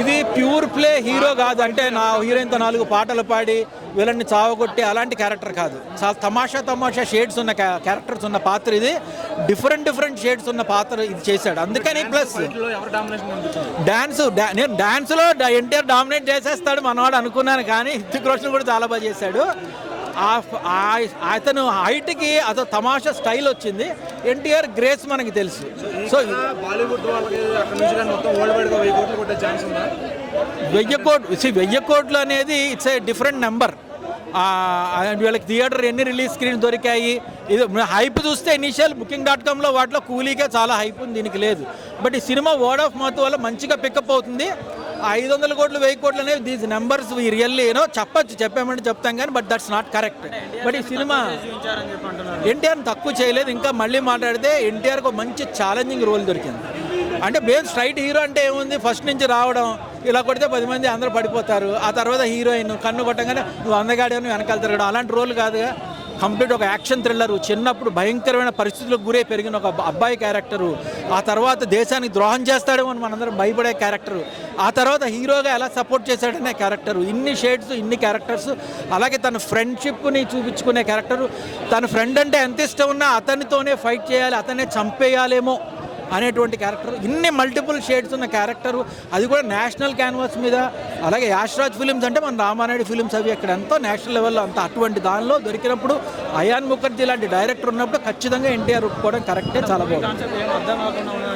ఇది pure play hero కాదు. అంటే నా హీరోయిన్తో 4 పాటలు పాడి వీళ్ళని చావగొట్టి అలాంటి క్యారెక్టర్ కాదు. చాలా తమాషా షేడ్స్ ఉన్న క్యారెక్టర్స్ ఉన్న పాత్ర ఇది. డిఫరెంట్ షేడ్స్ ఉన్న పాత్ర ఇది చేశాడు. అందుకని ప్లస్ నేను డాన్స్లో ఎన్టీఆర్ డామినేట్ చేసేస్తాడు మనవాడు అనుకున్నాను, కానీ హృతిక్ రోషన్ కూడా చాలా బాగా చేశాడు. అతను హైట్కి అతను తమాషా స్టైల్ వచ్చింది. ఎన్టీఆర్ గ్రేస్ మనకి తెలుసు. సో బాలీవుడ్ వాళ్ళకి అక్కడ నుంచి కానీ మొత్తం వరల్డ్ వైడ్గా 1000 కోట్లు కొట్టే ఛాన్స్ ఉందా? 1000 కోట్లు అనేది ఇట్స్ ఏ డిఫరెంట్ నెంబర్. వీళ్ళకి థియేటర్ ఎన్ని రిలీజ్ స్క్రీన్ దొరికాయి, ఇది హైప్ చూస్తే ఇనిషియల్ booking.comలో వాటిలో కూలీగా చాలా హైప్ ఉంది, దీనికి లేదు. బట్ ఈ సినిమా వర్డ్ ఆఫ్ మౌత్ వల్ల మంచిగా పికప్ అవుతుంది. 500 కోట్లు 1000 కోట్లు అనేవి దీస్ నెంబర్స్ రియల్లీ చెప్పామంటే చెప్తాం కానీ but that's not correct. But ఈ సినిమా ఎన్టీఆర్ని తక్కువ చేయలేదు. ఇంకా మళ్ళీ మాట్లాడితే ఎన్టీఆర్కి ఒక మంచి ఛాలెంజింగ్ రోల్ దొరికింది. అంటే బేస్ స్ట్రైట్ హీరో అంటే ఏముంది, ఫస్ట్ నుంచి రావడం, ఇలా కొడితే 10 మంది అందరూ పడిపోతారు, ఆ తర్వాత హీరోయిన్ కన్ను కొట్టగానే నువ్వు అందగాడే నువ్వు వెనకాల తిరగడం, అలాంటి రోల్ కాదుగా. కంప్లీట్ ఒక యాక్షన్ థ్రిల్లర్. చిన్నప్పుడు భయంకరమైన పరిస్థితులకు గురై పెరిగిన ఒక అబ్బాయి క్యారెక్టరు, ఆ తర్వాత దేశానికి ద్రోహం చేస్తాడేమో అని మనందరం భయపడే క్యారెక్టరు, ఆ తర్వాత హీరోగా ఎలా సపోర్ట్ చేశాడనే క్యారెక్టరు. ఇన్ని షేడ్స్, ఇన్ని క్యారెక్టర్స్. అలాగే తన ఫ్రెండ్షిప్ని చూపించుకునే క్యారెక్టరు. తన ఫ్రెండ్ అంటే ఎంత ఇష్టం ఉన్నా అతనితోనే ఫైట్ చేయాలి, అతనే చంపేయాలేమో అనేటువంటి క్యారెక్టర్. ఇన్ని మల్టిపుల్ షేడ్స్ ఉన్న క్యారెక్టరు, అది కూడా నేషనల్ క్యాన్వాస్ మీద. అలాగే యాష్రాజ్ ఫిలిమ్స్ అంటే మన రామానాయుడు ఫిలిమ్స్ అవి అక్కడ ఎంతో నేషనల్ లెవెల్లో అంత అటువంటి దానిలో దొరికినప్పుడు అయాన్ ముఖర్జీ లాంటి డైరెక్టర్ ఉన్నప్పుడు ఖచ్చితంగా ఎన్టీఆర్ ఒప్పుకోవడం కరెక్టే. చాలా బాగుంది.